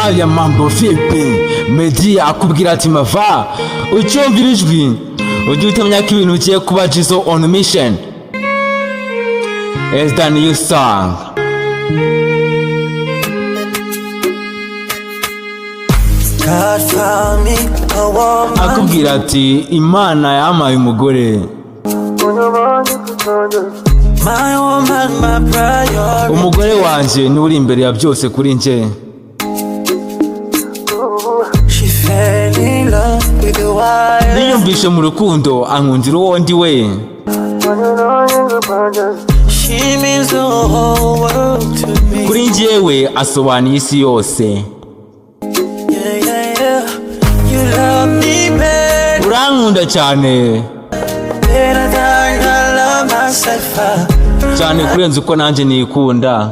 aya mambo vipi? Meddy akubwira ati mava ucyumvira ijwi ujye utamenya ko ibintu ugiye kuba Jizo on mission. It's the new song. Akubwira ati Imana yampaye umugore, umugore wanjye ni uri imbere ya byose kuri nje. Niyumvishe mu rukundo ankundira uwo ndi we. Kuri njyewe asobanuye isi yose. Urankunda cyane cyane kurenza uko nanjye nikunda.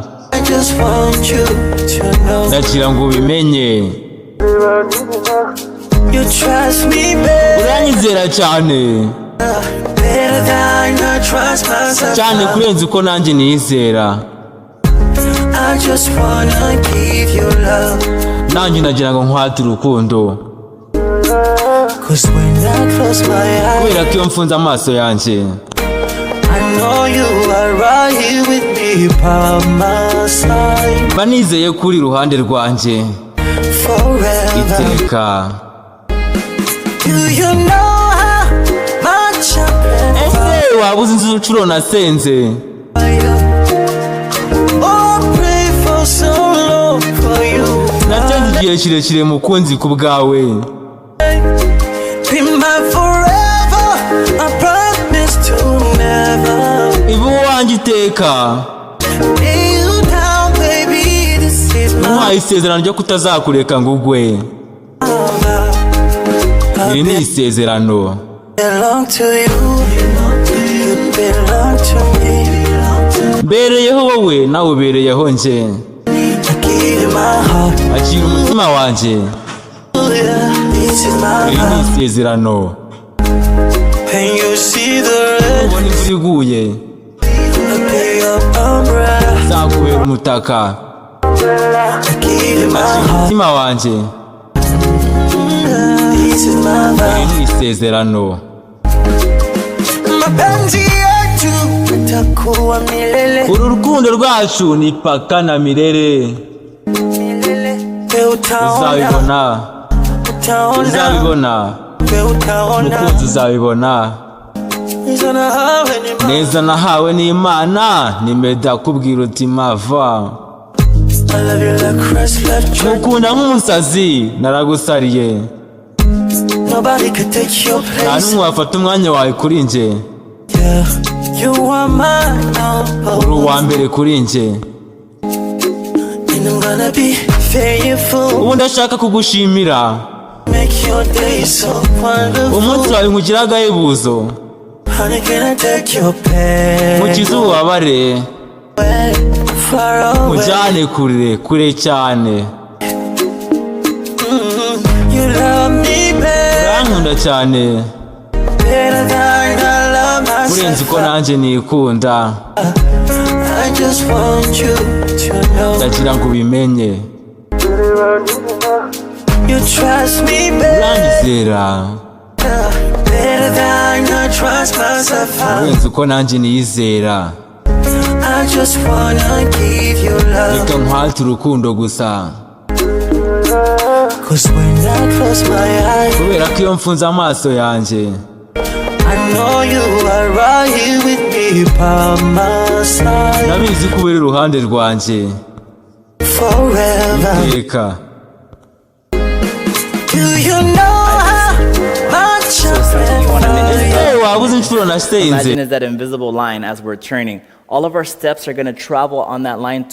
Ndagira ngo ubimenye. Uranyizera cyane cyane kurenza uko nanjye nizera. Nanjye nagira ngo nkwate urukundo, kubera ko iyo mfunze amaso yanjye mba nizeye ko uri iruhande rwanjye iteka. Ese waba uzi inshuro nasenze? Nasenze igihe kirekire mukunzi ku bwawe. Ibu wanjye iteka. Ntuhaye isezerano ryo kutazakureka ngo ugwe. Iri ni isezerano. Mbereyeho wowe nawe ubereyeho nje. Akira umutima wanjye. Iri ni isezerano. Ubona imvura iguye nzakubera umutaka. Akira umutima wanjye. Iri ni isezerano. Uru rukundo rwacu ni paka na milele. Uzabibona, uzabibona mukunzi, uzabibona. Neza nahawe n'Imana, ni Meddy akubwira uti mava. Mukunda nk'umusazi naragusariye. Nta n'umwe wafata umwanya wawe kuri nje. Uri uwa mbere kuri nje. Ubu ndashaka kugushimira. Umunsi wawe nkugira agahebuzo. Mukize ububabare, mujyane kure kure cyane. Urankunda cyane kurenza uko nanjye nikunda. Ndagira ngo ubimenye. Uranyizera kurenza uko nanjye niyizera. Reka nkwate urukundo gusa, kubera ko iyo mfunze amaso yanjye nabizi ko uri iruhande rwanjye iteka. Imagine is that invisible line as we're turning. All of our steps are going to travel on that line